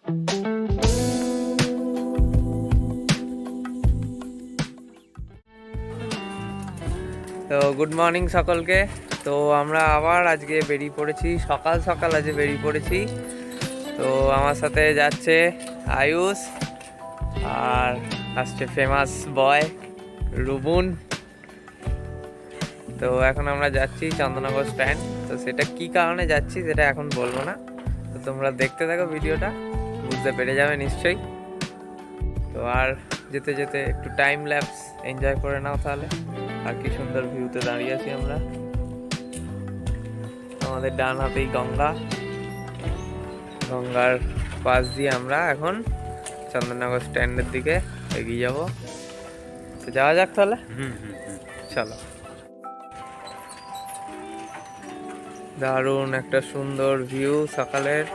তো good morning সকলকে। তো আমরা আবার আজকে বেরিয়ে পড়েছি, সকাল সকাল আজকে বেরিয়ে পড়েছি। তো আমার সাথে যাচ্ছে আয়ুষ, আর আসছে ফেমাস বয় রুবুন। তো এখন আমরা যাচ্ছি চন্দননগর স্ট্যান্ড। তো সেটা কি কারণে যাচ্ছি সেটা এখন বলবো না, তো তোমরা দেখতে থাকো ভিডিওটা, বুঝতে পেরে যাবে নিশ্চয়ই। তো আর যেতে যেতে একটু টাইম ল্যাপস এনজয় করে নাও তাহলে। আর কি সুন্দর ভিউতে দাঁড়িয়ে আছি আমরা, আমাদের ডান হাতেই গঙ্গা, গঙ্গার পাশ দিয়ে আমরা এখন চন্দননগর স্ট্যান্ডের দিকে এগিয়ে যাব। তো যাওয়া যাক তাহলে। চলো। দারুণ একটা সুন্দর ভিউ সকালের।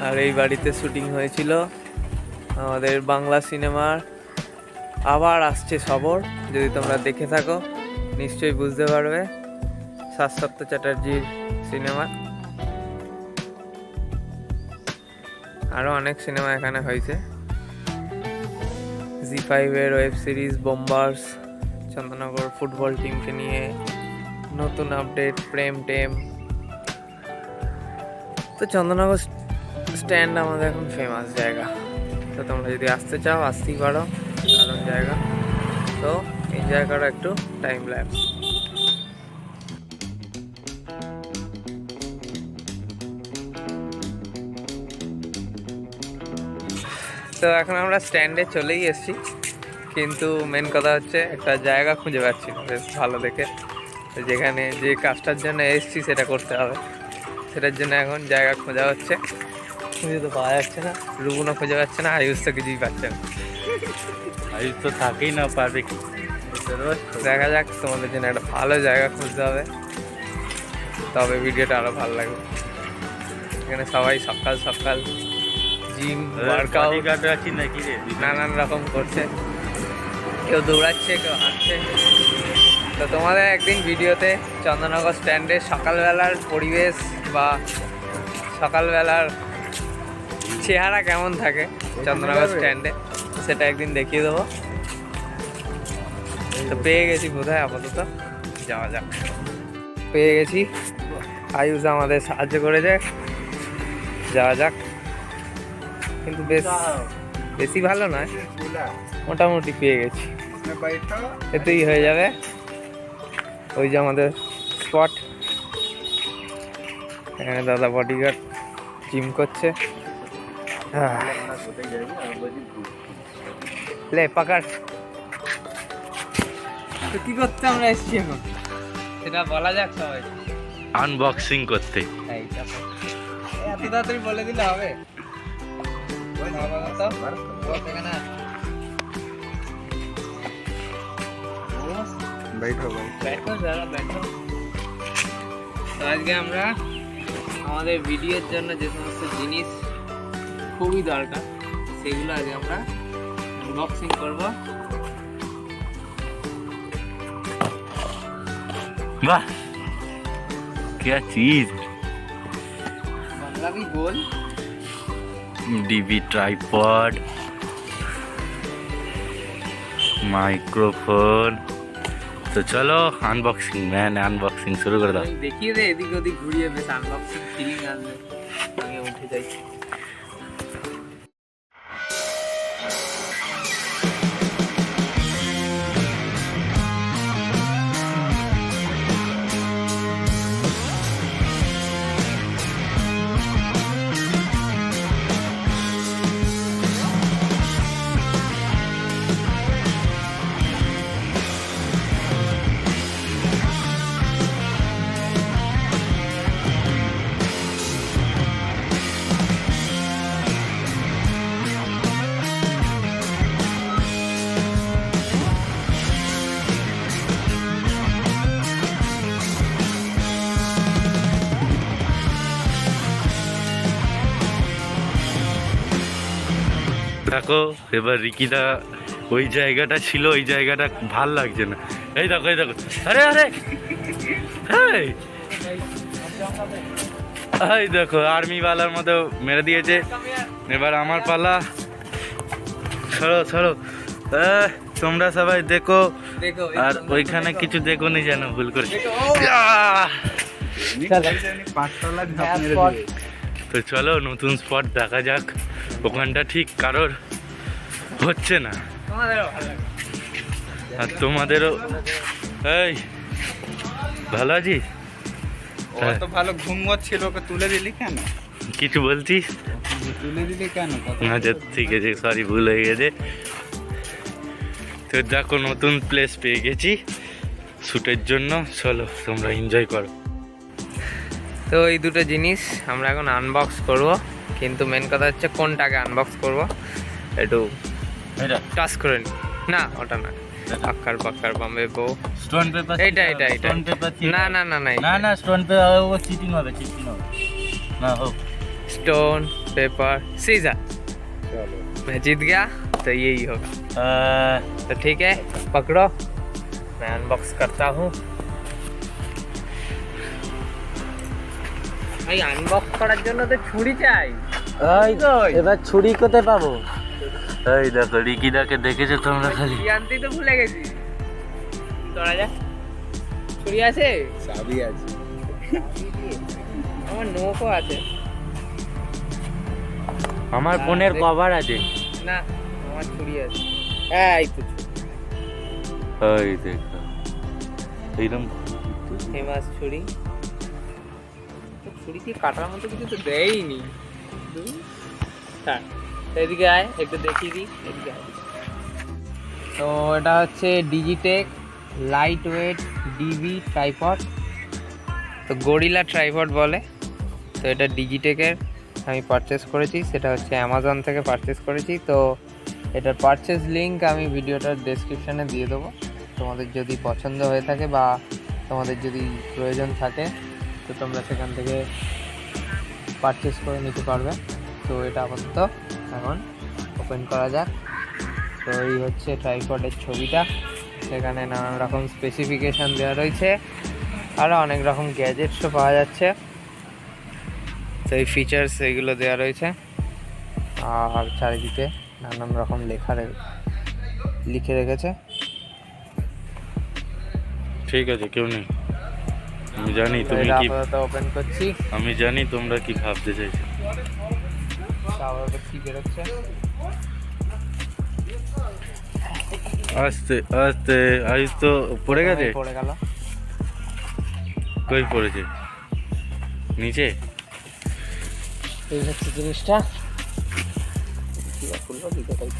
আর এই বাড়িতে শুটিং হয়েছিল আমাদের বাংলা সিনেমার। আবার আসছে সবর, যদি তোমরা দেখে থাকো নিশ্চয়ই বুঝতে পারবে, শাশ্বত চ্যাটার্জির সিনেমা। আরও অনেক সিনেমা এখানে হয়েছে। জি5-এর web series bombers, Chandannagar football টিমকে নিয়ে নতুন আপডেট, প্রেম টেম। তো চন্দননগর স্ট্যান্ড আমাদের এখন ফেমাস জায়গা। তো তোমরা যদি আসতে চাও আসতেই পারো, দারুণ জায়গা। তো এনজয় করো একটু টাইম ল্যাপস। তো এখন আমরা স্ট্যান্ডে চলেই এসেছি, কিন্তু মেন কথা হচ্ছে একটা জায়গা খুঁজে পাচ্ছি না বেশ ভালো দেখে। যেখানে যে কাজটার জন্য এসেছি সেটা করতে হবে, সেটার জন্য এখন জায়গা খোঁজা হচ্ছে। খুঁজে তো পাওয়া যাচ্ছে না, রুবুনও খুঁজে পাচ্ছে না, আয়ুষ তো কিছুই পাচ্ছে না। আয়ুষ তো থাকেই না, পারবে কি? দেখা যাক, তোমাদের জন্য একটা ভালো জায়গা খুঁজতে হবে, তবে ভিডিওটা আরো ভালো লাগবে। এখানে সবাই সকাল সকাল জিম ওয়ার্কআউট নানান রকম করছে, কেউ দৌড়াচ্ছে, কেউ হাঁটছে। তো তোমাদের একদিন ভিডিওতে চন্দননগর স্ট্যান্ডে সকালবেলার পরিবেশ বা সকালবেলার চেহারা কেমন থাকে চন্দননগর স্ট্যান্ডে সেটা একদিন দেখিয়ে দেবো। তো পেয়ে গেছি বোধহয়, আপাতত যাওয়া যাক। পেয়ে গেছি, আয়ুষ আমাদের সাহায্য করেছে, যাওয়া যাক। কিন্তু বেশি ভালো নয়, মোটামুটি পেয়ে গেছি, এতেই হয়ে যাবে। ওই যে আমাদের স্পট, এখানে দাদা বডিগার্ড জিম করছে। লে পাকার। তো কি করতে আমরা এসেছি এখন সেটা বলা যাক সবাই। আনবক্সিং করতে। এত তাড়াতাড়ি বলে দিলে হবে? আজকে আমরা আমাদের ভিডিওর জন্য যে সমস্ত জিনিস খুবই দরকার সেগুলো আজকে আমরা আনবক্সিং করবো। वाह क्या चीज। बांग्ला भी बोल। DB tripod, microphone. तो चलो अनबॉक्सिंग, मैंने अनबॉक्सिंग शुरू कर दा। देखिए रे এদিক ওদিক ঘুরিয়ে বেশ আনবক্সিং ফিলিং আসবে, আমি উঠে যাই। দেখো এবার রিকিদা ওই জায়গাটা ছিল, ওই জায়গাটা ভাল লাগছে না। এই দেখো এই দেখো, আরে আরে এই, এই দেখো আর্মি ওয়ালার মতো মেরে দিয়েছে। এবার আমার পালা, ছাড়ো ছাড়ো। তোমরা সবাই দেখো, আর ওইখানে কিছু দেখো নি যেন ভুল করে। তো চলো নতুন স্পট দেখা যাক। ওখানটা ঠিক কারোর হচ্ছে না, আর তোমাদেরও। এই ভালো আছিস? তো ভালো ঘুমোচ্ছিল, ওকে তুলে দিলি কেন? কিছু বলছিস? তুলে দিলি কেন? আচ্ছা ঠিক আছে, সরি ভুল হয়ে গেছে। তো দেখো নতুন প্লেস পেয়ে গেছি শ্যুটের জন্য, চলো তোমরা এনজয় করো। তো এই দুটো জিনিস আমরা এখন আনবক্স করব, কিন্তু মেন কথা হচ্ছে কোনটাকে আনবক্স করব একটু টাচ করে নি। না ওটা না, পাক্কার বাম্বে বো স্টোন পেপার, এইটা স্টোন পেপার। না না না না না না স্টোন পেপার ও চিটিং হবে, চিটিং হবে না। হোক स्टोन पेपर सीजर, चलो मैं जीत गया तो यही होगा। तो ठीक है पकड़ो, मैं अनबॉक्स करता हूँ। ভাই আনবক্স করার জন্য তো ছুরি চাই। এবার ছুরি কোথায় পাবো? এই দেখো রিকিদাকে দেখেছো তোমরা? খালি আনতেই তো ভুলে গেছি। তোরা যা, ছুরি আছে? চাবি আছে, আমার নোকও আছে। আমার ফোনের কভার আছে। না আমার ছুরি আছে। এই তো এই দেখো এইরকম ফেমাস ছুরি। ছুরি কি কাটার মতো কিছু তো দেয়নি। হ্যাঁ এদিকে আয় একটু দেখিয়ে দিই, এদিকে আয়। তো এটা হচ্ছে Digitech light weight DB tripod, তো গরিলা ট্রাইপড বলে। তো এটা ডিজিটেকের আমি পারচেস করেছি, সেটা হচ্ছে অ্যামাজন থেকে পারচেস করেছি। তো এটার পারচেস লিঙ্ক আমি ভিডিওটার ডেসক্রিপশানে দিয়ে দেবো। তোমাদের যদি পছন্দ হয়ে থাকে বা তোমাদের যদি প্রয়োজন থাকে তো তোমরা সেখান থেকে পারচেস করে নিতে পারবে। তো এটা আপাতত এখন ওপেন করা যাক। তো এই হচ্ছে ট্রাইপডের ছবিটা, সেখানে নানান রকম স্পেসিফিকেশান দেওয়া রয়েছে, আরও অনেক রকম গ্যাজেটসও পাওয়া যাচ্ছে। তো এই ফিচার্স এইগুলো দেওয়া রয়েছে, আর চারিদিকে নানান রকম লিখে রেখেছে। ঠিক আছে, কেউ নেই। আমি জানি তুমি কি ওপেন করছি, আমি জানি তোমরা কি ভাবতে চাইছো। আপাতত কি বেরোচ্ছে? আস্তে আস্তে আয়ুষ তো পড়ে গেছে। পড়ে গেল। কই পড়েছে? নিচে। এই হচ্ছে জিনিসটা। খুলবো কি কোথায়?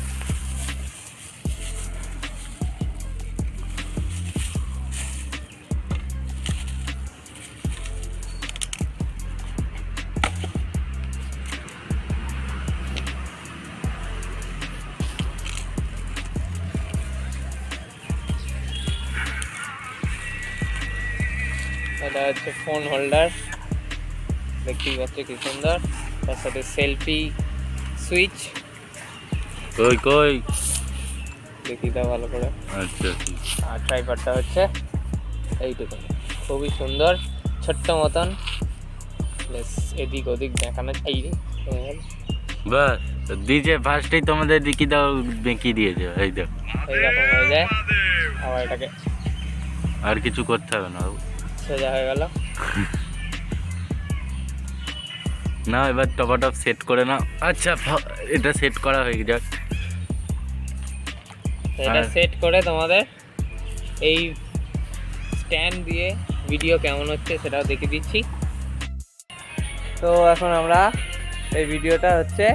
এটা হচ্ছে ফোন হোল্ডার, দেখতেই পাচ্ছ কি সুন্দর। তার সাথে সেলফি সুইচ, কই কই দেখি দাও ভালো করে। আচ্ছা আর ট্রাইপডটা হচ্ছে এইটুকু, খুবই সুন্দর, ছোট্ট মতন। প্লাস এদিক ওদিক দেখানো চাই। বাস দিয়েছে ফার্স্টেই তোমাদের দিকে দাও, বেঁকিয়ে দিয়েছে। এই দেখো এইরকম হয়ে যায়। আবার এটাকে আর কিছু করতে হবে না, সোজা হয়ে গেল। না এবার টপাটপ সেট করে নাও। আচ্ছা এটা সেট করা হয়ে যাক। এটা সেট করে তোমাদের এই স্ট্যান্ড দিয়ে ভিডিও কেমন হচ্ছে সেটাও দেখে দিচ্ছি। তো এখন আমরা এই ভিডিওটা হচ্ছে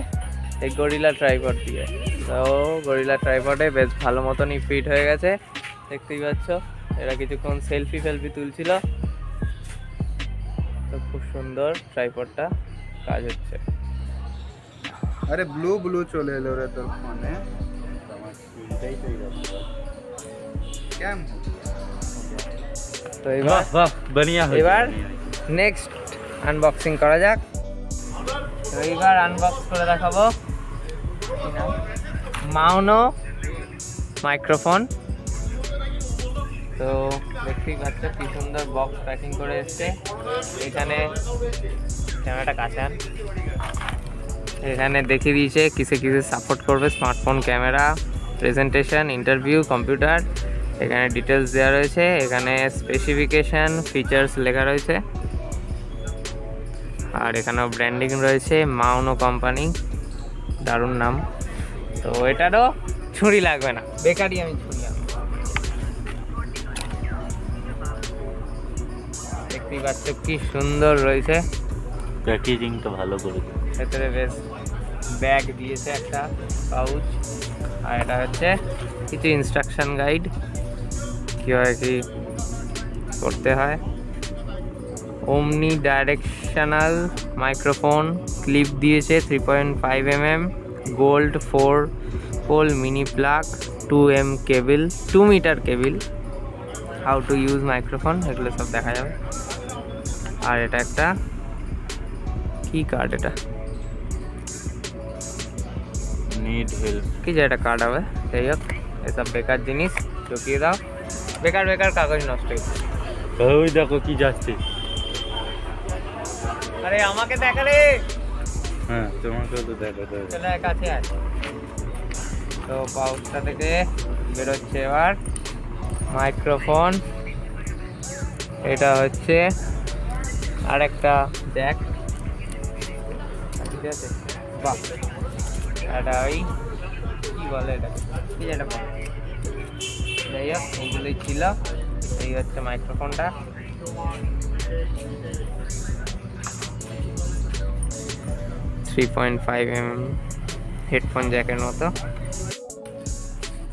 এই গরিলা ট্রাইপড দিয়ে। তো গরিলা ট্রাইপডে বেশ ভালো মতনই ফিট হয়ে গেছে, দেখতেই পাচ্ছ। এরা কিছুক্ষণ সেলফি তুলছিল। তো খুব সুন্দর ট্রাইপডটা কাজ হচ্ছে। আরে ব্লু চলে এলো রে তোর ফোনে। আমার স্ক্রিনটাই তো কেমন? তো এবার বানিয়া হয়েছে। এবার নেক্সট আনবক্সিং করা যাক। তো এইবার আনবক্স করে দেখাবো। মাউনো মাইক্রোফোন। তো দেখতেই পাচ্ছ কি সুন্দর বক্স প্যাকিং করে এসছে। এখানে ক্যামেরাটা কাছে আন। এখানে দেখিয়ে দিয়েছে কিসে কিসে সাপোর্ট করবে, smartphone, camera, presentation, interview, computer. এখানে ডিটেলস দেওয়া রয়েছে, এখানে স্পেসিফিকেশান, ফিচার্স লেখা রয়েছে, আর এখানেও ব্র্যান্ডিং রয়েছে, মাউনো কোম্পানি, দারুণ নাম। তো এটারও ছুরি লাগবে না, বেকারই আমি ছুরি আনবো। দেখতেই পাচ্ছ কি সুন্দর রয়েছে, প্যাকেজিংটা ভালো করে। ভেতরে বেশ ব্যাগ দিয়েছে, একটা পাউচ, আর এটা হচ্ছে কিছু ইনস্ট্রাকশন গাইড, কীভাবে কি করতে হয়। ওমনি ডাইরেকশনাল মাইক্রোফোন, ক্লিপ দিয়েছে 3.5 mm, gold 4 pole mini plug, 2M cable, 2 metre cable, how to use microphone, এগুলো সব দেখা যাবে। আর এটা একটা কি কার্ড, এটা নিড হেল্প কি যে একটা কার্ড হবে। যাই হোক, এসব বেকার জিনিস ঢুকিয়ে দাও, বেকার বেকার কাগজ নষ্ট হয়েছে। ওই দেখো কি যাচ্ছে। আরে আমাকে দেখা রে। হ্যাঁ তোমাকেও তো দেখো। চলে কাছে আছে। তো পাউচটা থেকে বেরোচ্ছে এবার মাইক্রোফোন। এটা হচ্ছে আরেকটা জ্যাক, ঠিক আছে। বাহ, এটা ওই কি বলে, এটা কি যেটা বলে, যাই হোক এইগুলোই ছিল। এই হচ্ছে মাইক্রোফোনটা। 3.5 mm হেডফোন জ্যাকের মতো।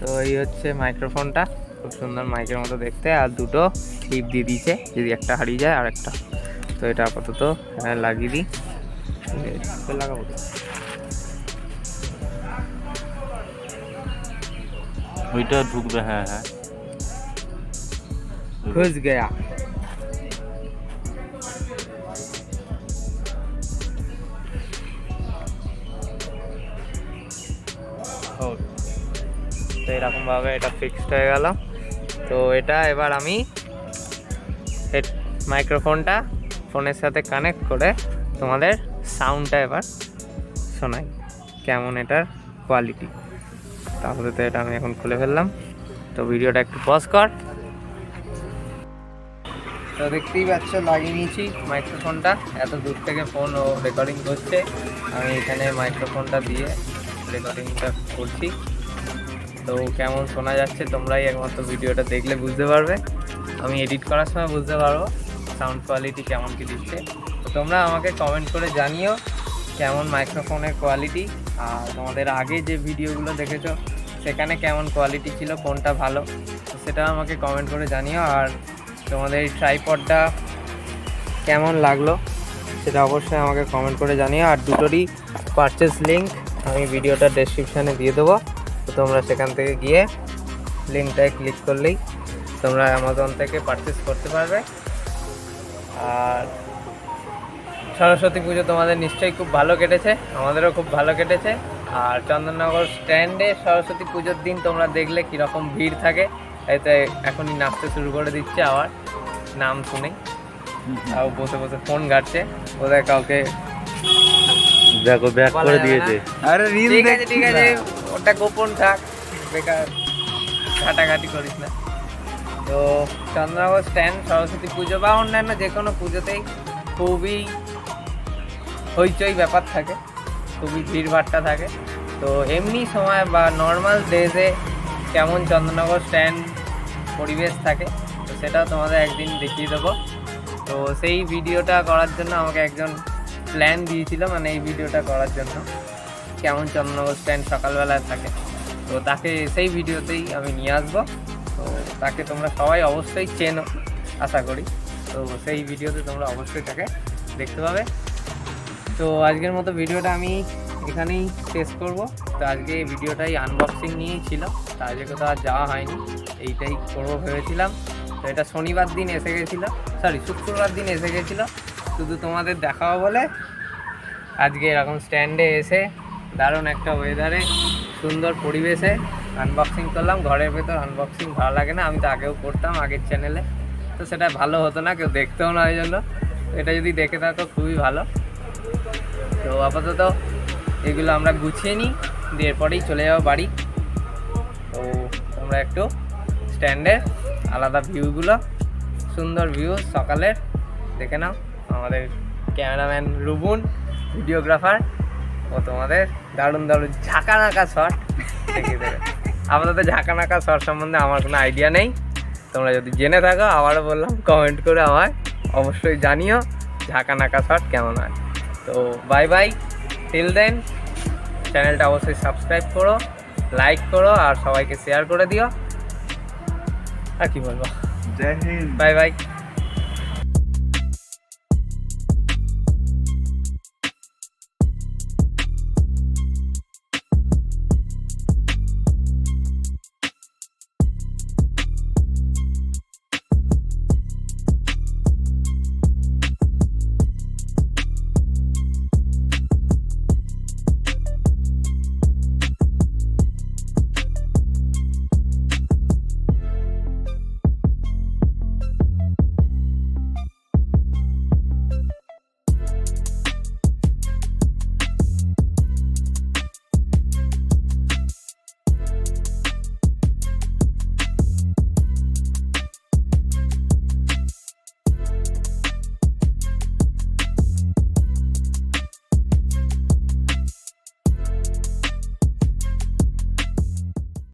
তো এই হচ্ছে মাইক্রোফোনটা, খুব সুন্দর মাইকের মতো দেখতে, আর দুটো ক্লিপ দিয়ে দিয়েছে যদি একটা হারিয়ে যায় আর একটা। তো এটা আপাতত লাগিয়ে দিই, লাগাবো। ওইটা ঢুকবে, হ্যাঁ হ্যাঁ ঘুষ গয়া। তো এরকমভাবে এটা ফিক্সড হয়ে গেল। তো এটা এবার আমি মাইক্রোফোনটা ফোনের সাথে কানেক্ট করে তোমাদের সাউন্ডটা এবার শোনাই, কেমন এটার কোয়ালিটি। তাহলে তো এটা আমি এখন খুলে ফেললাম। তো ভিডিওটা একটু পজ কর। তো দেখতেই পাচ্ছ লাগিয়ে নিয়েছি মাইক্রোফোনটা, এত দূর থেকে ফোন ও রেকর্ডিং করছে, আমি এখানে মাইক্রোফোনটা দিয়ে রেকর্ডিংটা করছি। তো কেমন শোনা যাচ্ছে তোমরাই একমাত্র ভিডিওটা দেখলে বুঝতে পারবে, আমি এডিট করার সময় বুঝতে পারবো সাউন্ড কোয়ালিটি কেমন কি দিচ্ছে। তো তোমরা আমাকে কমেন্ট করে জানিও কেমন মাইক্রোফোনের কোয়ালিটি, আর তোমাদের আগে যে ভিডিওগুলো দেখেছো সেখানে কেমন কোয়ালিটি ছিল, কোনটা ভালো, তো সেটা আমাকে কমেন্ট করে জানিও। আর তোমাদের এই ট্রাইপডটা কেমন লাগলো সেটা অবশ্যই আমাকে কমেন্ট করে জানিও। আর দুটোরই পারচেস লিঙ্ক আমি ভিডিওটার ডেসক্রিপশানে দিয়ে দেবো, তো তোমরা সেখান থেকে গিয়ে লিঙ্কটায় ক্লিক করলেই তোমরা অ্যামাজন থেকে পারচেস করতে পারবে। আর সরস্বতী পুজো তোমাদের নিশ্চয়ই খুব ভালো কেটেছে, আমাদেরও খুব ভালো কেটেছে। আর চন্দননগর স্ট্যান্ডে সরস্বতী পুজোর দিন তোমরা দেখলে কীরকম ভিড় থাকে, এতে এখনই নাচতে শুরু করে দিচ্ছে আবার নাম শুনেই, আর বসে বসে ফোন ঘাটছে, বোধহয় কাউকে দেখো ব্যাক করে দিয়েছে। আরে রিল ঠিক আছে ঠিক আছে, ওটা গোপন থাক, বেকার ঘাটাঘাটি করিস না। তো চন্দননগর স্ট্যান্ড সরস্বতী পুজো বা অন্যান্য যে কোনো পুজোতেই খুবই হইচই ব্যাপার থাকে, খুবই ভিড়ভাট্টা থাকে। তো এমনি সময় বা নর্মাল ডেজে কেমন চন্দননগর স্ট্যান্ড পরিবেশ থাকে, তো সেটাও তোমাদের একদিন দেখিয়ে দেবো। তো সেই ভিডিওটা করার জন্য আমাকে একজন প্ল্যান দিয়েছিল, মানে এই ভিডিওটা করার জন্য কেমন চন্দননগর স্ট্যান্ড সকালবেলায় থাকে, তো তাকে সেই ভিডিওতেই আমি নিয়ে আসবো। তো তাকে তোমরা সবাই অবশ্যই চেনো আশা করি, তো সেই ভিডিওতে তোমরা অবশ্যই তাকে দেখতে পাবে। তো আজকের মতো ভিডিওটা আমি এখানেই শেষ করব। তো আজকে এই ভিডিওটাই আনবক্সিং নিয়েই ছিল, তো আজকে কোথাও আর যাওয়া হয়নি, এইটাই করবো ভেবেছিলাম। তো এটা শনিবার দিন এসে গেছিলো, শুক্রবার দিন এসে গেছিলো, শুধু তোমাদের দেখাবো বলে আজকে এরকম স্ট্যান্ডে এসে দারুণ একটা ওয়েদারে সুন্দর পরিবেশে আনবক্সিং করলাম। ঘরের ভেতর আনবক্সিং ভালো লাগে না, আমি তো আগেও করতাম আগের চ্যানেলে, তো সেটা ভালো হতো না, কেউ দেখতেও না, ওই জন্য এটা যদি দেখে থাকো খুবই ভালো। তো আপাতত এগুলো আমরা গুছিয়ে নিই, দিয়ে এরপরেই চলে যাবো বাড়ি। তো তোমরা একটু স্ট্যান্ডের আলাদা ভিউগুলো, সুন্দর ভিউ সকালের দেখে নাও। আমাদের ক্যামেরাম্যান রুবুন, ভিডিওগ্রাফার, ও তোমাদের দারুণ দারুণ ঝাঁকানাকা শট দেখিয়ে দেবে। আপাতত ঝাঁকানাকা শট সম্বন্ধে আমার কোনো আইডিয়া নেই, তোমরা যদি জেনে থাকো আবারও বললাম কমেন্ট করে আমায় অবশ্যই জানিও ঝাঁকানাকা শট কেমন হয়। তো বাই বাই, টিল দেন। চ্যানেলটা অবশ্যই সাবস্ক্রাইব করো, লাইক করো আর সবাইকে শেয়ার করে দিও। আর কি বলবো, জয় হিন্দ। Bye bye.